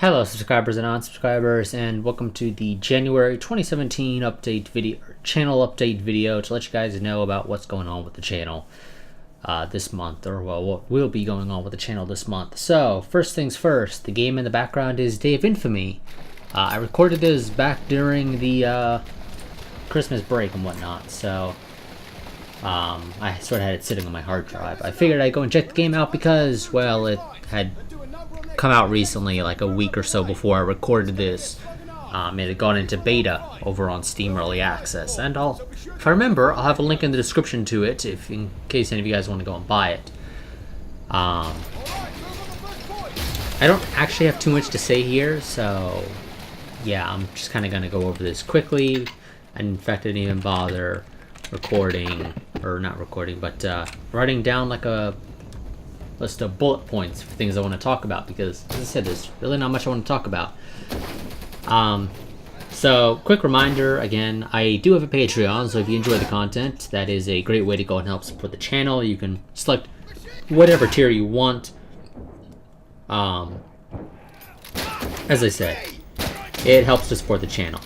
Hello subscribers and non-subscribers, and welcome to the January 2017 update video, channel update video to let you guys know about what's going on with the channel this month, or well, what will be going on with the channel this month. So first things first, the game in the background is Day of Infamy. I recorded this back during the Christmas break and whatnot, so I sort of had it sitting on my hard drive. I figured I'd go and check the game out because, well, it had come out recently, like a week or so before I recorded this. It had gone into beta over on Steam Early Access, and if I remember, I'll have a link in the description to it in case any of you guys want to go and buy it. I don't actually have too much to say here, so yeah, I'm just kind of going to go over this quickly. And in fact, I didn't even bother recording, or not recording, but writing down like a list of bullet points for things I want to talk about, because as I said, there's really not much I want to talk about. So quick reminder again, I do have a Patreon, so if you enjoy the content, that is a great way to go and help support the channel. You can select whatever tier you want. As I said, it helps to support the channel.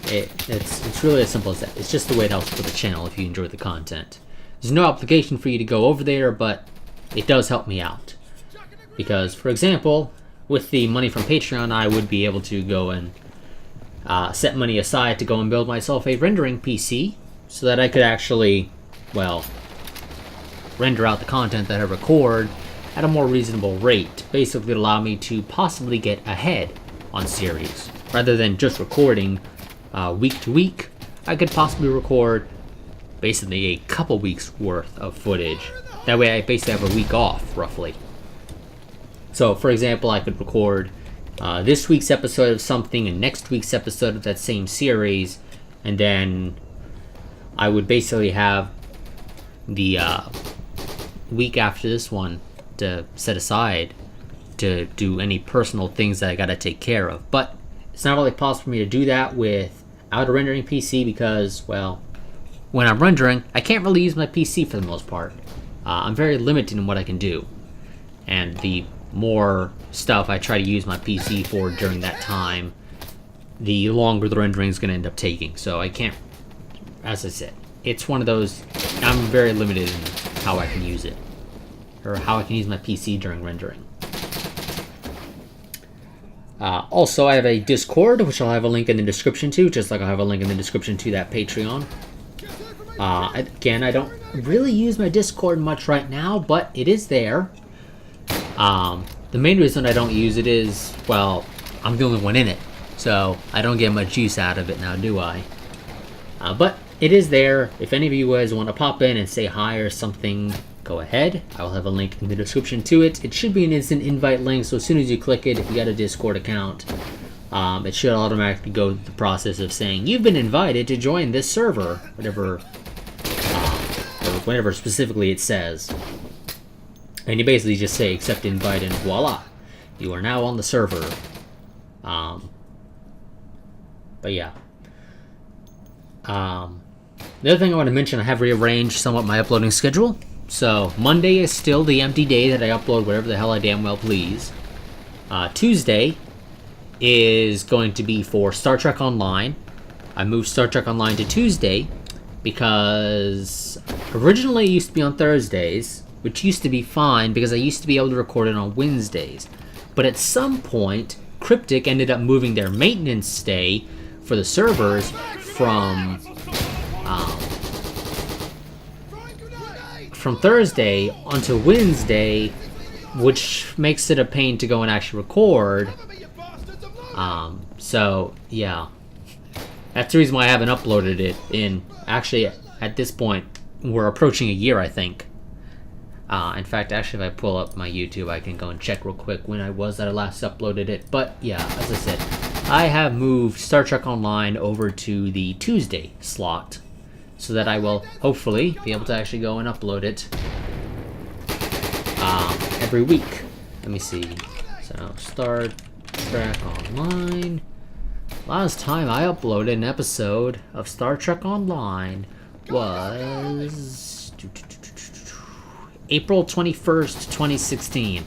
It's really as simple as that. It's just the way it helps support the channel if you enjoy the content. There's no obligation for you to go over there, but it does help me out. Because, for example, with the money from Patreon, I would be able to go and set money aside to go and build myself a rendering PC so that I could actually, well, render out the content that I record at a more reasonable rate. Basically allow me to possibly get ahead on series. Rather than just recording week to week, I could possibly record basically a couple weeks worth of footage. That way I basically have a week off, roughly. So, for example, I could record this week's episode of something and next week's episode of that same series, and then I would basically have the week after this one to set aside to do any personal things that I gotta take care of. But it's not really possible for me to do that without a rendering PC because, well, when I'm rendering, I can't really use my PC for the most part. I'm very limited in what I can do, and the more stuff I try to use my PC for during that time, the longer the rendering is going to end up taking. So I can't, as I said, it's one of those, I'm very limited in how I can use it, or how I can use my PC during rendering. Also, I have a Discord, which I'll have a link in the description to, just like I'll have a link in the description to that Patreon. Again, I don't really use my Discord much right now, but it is there. The main reason I don't use it is, well, I'm the only one in it, so I don't get much use out of it now, do I? But it is there. If any of you guys want to pop in and say hi or something, go ahead. I will have a link in the description to it. It should be an instant invite link, so as soon as you click it, if you got a Discord account, it should automatically go through the process of saying, you've been invited to join this server, whatever specifically it says. And you basically just say accept invite and voila, you are now on the server. But yeah. The other thing I want to mention, I have rearranged somewhat my uploading schedule. So Monday is still the empty day that I upload whatever the hell I damn well please. Tuesday is going to be for Star Trek Online. I moved Star Trek Online to Tuesday because originally it used to be on Thursdays, which used to be fine because I used to be able to record it on Wednesdays. But at some point, Cryptic ended up moving their maintenance stay for the servers from Thursday onto Wednesday, which makes it a pain to go and actually record. So yeah, that's the reason why I haven't uploaded it in, actually at this point we're approaching a year, I think. In fact, actually, if I pull up my YouTube, I can go and check real quick when I last uploaded it. But yeah, as I said, I have moved Star Trek Online over to the Tuesday slot, so that I will hopefully be able to actually go and upload it every week. Let me see. So Star Trek Online. Last time I uploaded an episode of Star Trek Online was April 21st, 2016.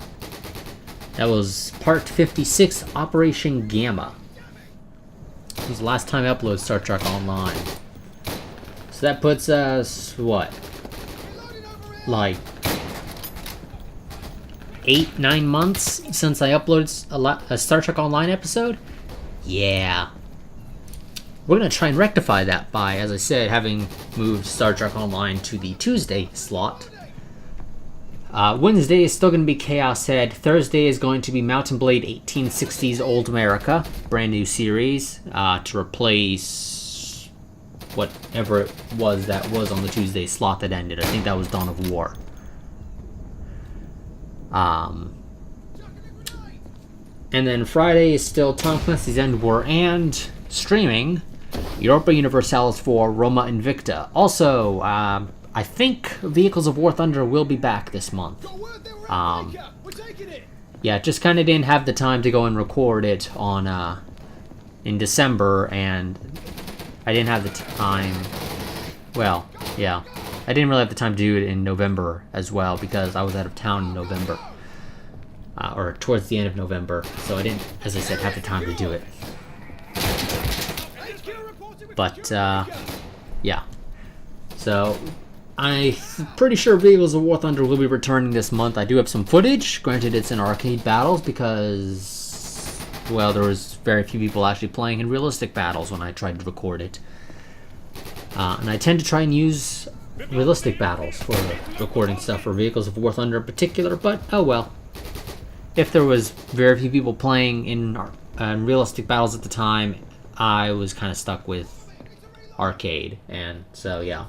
That was part 56, Operation Gamma. This was the last time I uploaded Star Trek Online. So that puts us, what? Like 8-9 months since I uploaded a Star Trek Online episode? Yeah. We're going to try and rectify that by, as I said, having moved Star Trek Online to the Tuesday slot. Wednesday is still going to be Chaos Head. Thursday is going to be Mountain Blade 1860s Old America, brand new series, to replace whatever it was that was on the Tuesday slot that ended. I think that was Dawn of War. And then Friday is still Tom Clancy's End War and streaming Europa Universalis for Roma Invicta. Also, I think Vehicles of War Thunder will be back this month. Yeah, just kind of didn't have the time to go and record it on in December, and I didn't have the time. Well, yeah, I didn't really have the time to do it in November as well because I was out of town in November, or towards the end of November. So I didn't, as I said, have the time to do it. But yeah, so I'm pretty sure Vehicles of War Thunder will be returning this month. I do have some footage. Granted, it's in arcade battles because, well, there was very few people actually playing in realistic battles when I tried to record it. And I tend to try and use realistic battles for recording stuff for Vehicles of War Thunder in particular, but oh well. If there was very few people playing in realistic battles at the time, I was kind of stuck with arcade, and so yeah.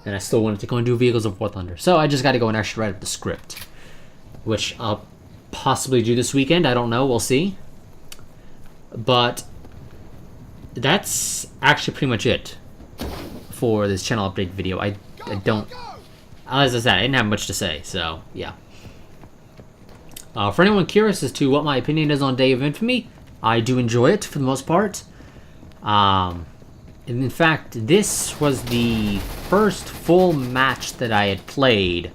And I still wanted to go and do Vehicles of War Thunder. So I just got to go and actually write up the script, which I'll possibly do this weekend. I don't know. We'll see. But that's actually pretty much it for this channel update video. I don't... As I said, I didn't have much to say, so yeah. For anyone curious as to what my opinion is on Day of Infamy, I do enjoy it for the most part. And in fact, this was the first full match that I had played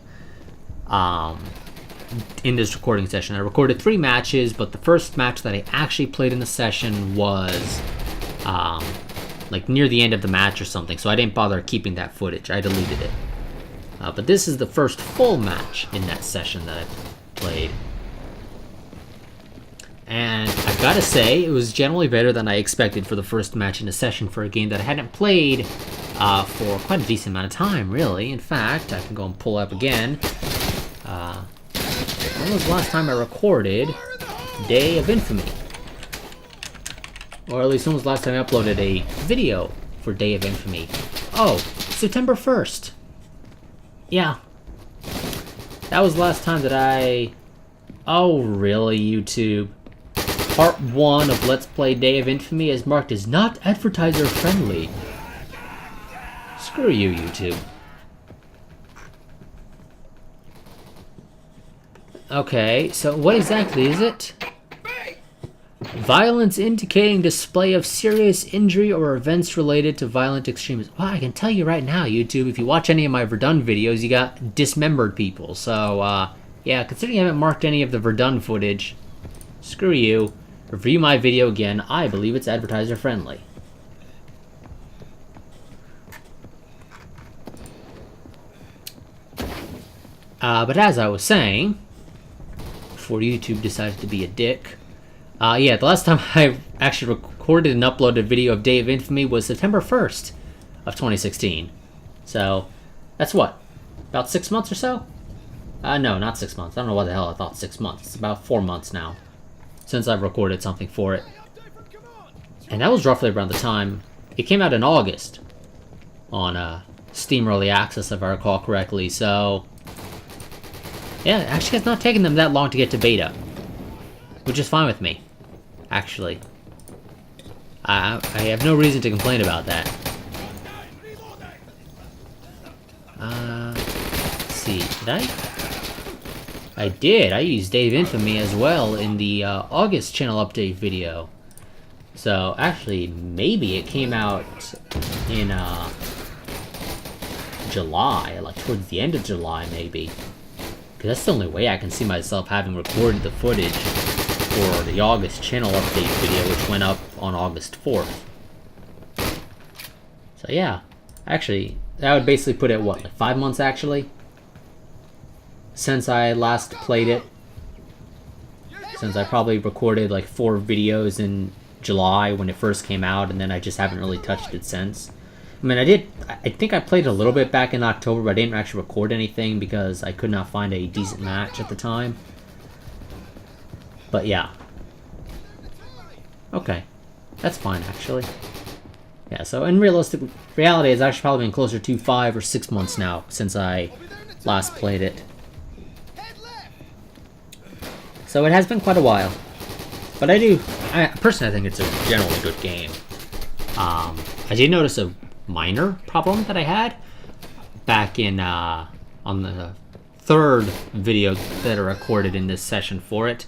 in this recording session. I recorded 3 matches, but the first match that I actually played in the session was like near the end of the match or something, so I didn't bother keeping that footage. I deleted it. But this is the first full match in that session that I played. And I've got to say, it was generally better than I expected for the first match in a session for a game that I hadn't played for quite a decent amount of time, really. In fact, I can go and pull up again. When was the last time I recorded Day of Infamy? Or at least when was the last time I uploaded a video for Day of Infamy? Oh, September 1st. Yeah. That was the last time that I... Oh, really, YouTube? Part 1 of Let's Play Day of Infamy is marked as not advertiser friendly. Screw you, YouTube. Okay, so what exactly is it? Violence indicating display of serious injury or events related to violent extremism. Well, I can tell you right now, YouTube, if you watch any of my Verdun videos, you got dismembered people. So, yeah, considering I haven't marked any of the Verdun footage, screw you. Review my video again. I believe it's advertiser friendly. But as I was saying, before YouTube decided to be a dick, yeah, the last time I actually recorded and uploaded a video of Day of Infamy was September 1st of 2016. So, that's what? About 6 months or so? No, not 6 months. I don't know what the hell I thought 6 months. It's about 4 months now since I've recorded something for it. And that was roughly around the time it came out in August on Steam Early Access, if I recall correctly. So, yeah, actually it's not taking them that long to get to beta, which is fine with me, actually. I have no reason to complain about that. Let's see, did I? I did. I used Day of Infamy as well in the August channel update video. So, actually, maybe it came out in July, like towards the end of July, maybe. Because that's the only way I can see myself having recorded the footage for the August channel update video, which went up on August 4th. So yeah, actually, that would basically put it, what, like 5 months actually? Since I last played it. Since I probably recorded like 4 videos in July when it first came out, and then I just haven't really touched it since. I mean, I think I played a little bit back in October, but I didn't actually record anything because I could not find a decent match at the time. But yeah. Okay. That's fine, actually. Yeah, so in reality, it's actually probably been closer to 5 or 6 months now since I last played it. So it has been quite a while. But personally, I think it's a generally good game. I did notice a minor problem that I had back in, on the 3rd video that I recorded in this session for it.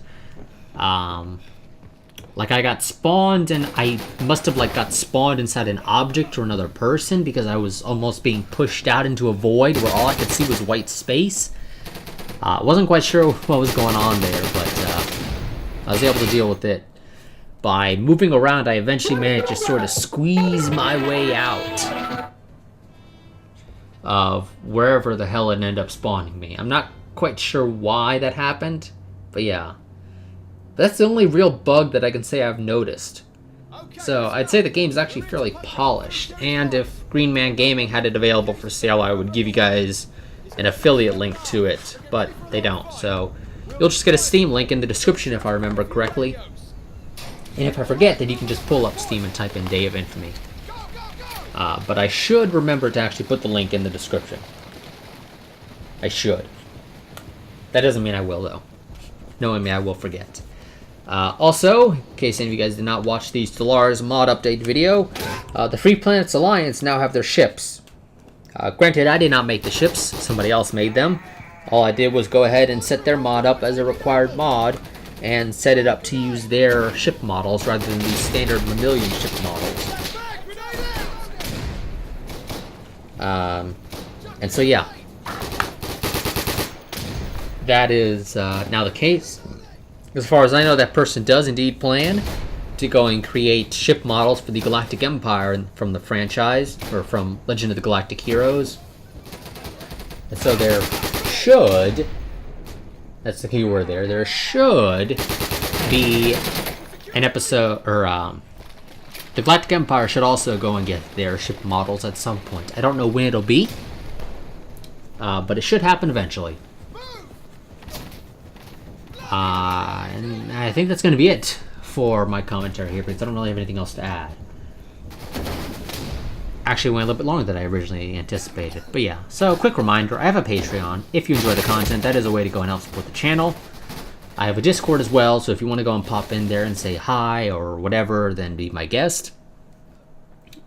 Like, I got spawned, and I must have, like, got spawned inside an object or another person because I was almost being pushed out into a void where all I could see was white space. Wasn't quite sure what was going on there, but I was able to deal with it. By moving around, I eventually managed to sort of squeeze my way out of wherever the hell it ended up spawning me. I'm not quite sure why that happened, but yeah. That's the only real bug that I can say I've noticed. So I'd say the game's actually fairly polished, and if Green Man Gaming had it available for sale, I would give you guys an affiliate link to it, but they don't. So you'll just get a Steam link in the description if I remember correctly. And if I forget, then you can just pull up Steam and type in Day of Infamy. But I should remember to actually put the link in the description. I should. That doesn't mean I will, though. Knowing me, I will forget. Also, in case any of you guys did not watch the Stellaris mod update video, the Free Planets Alliance now have their ships. Granted, I did not make the ships. Somebody else made them. All I did was go ahead and set their mod up as a required mod and set it up to use their ship models rather than the standard Mammalian ship models. And so yeah, that is now the case. As far as I know, that person does indeed plan to go and create ship models for the Galactic Empire from the franchise, or from Legend of the Galactic Heroes. And so there should, that's the key word there should be an episode, or the Galactic Empire should also go and get their ship models at some point. I don't know when it'll be, but it should happen eventually. And I think that's going to be it for my commentary here, because I don't really have anything else to add. Actually, it went a little bit longer than I originally anticipated. But yeah, so quick reminder, I have a Patreon. If you enjoy the content, that is a way to go and help support the channel. I have a Discord as well, so if you want to go and pop in there and say hi or whatever, then be my guest.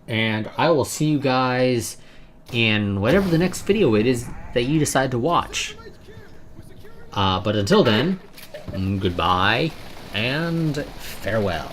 And I will see you guys in whatever the next video it is that you decide to watch. But until then, goodbye and farewell.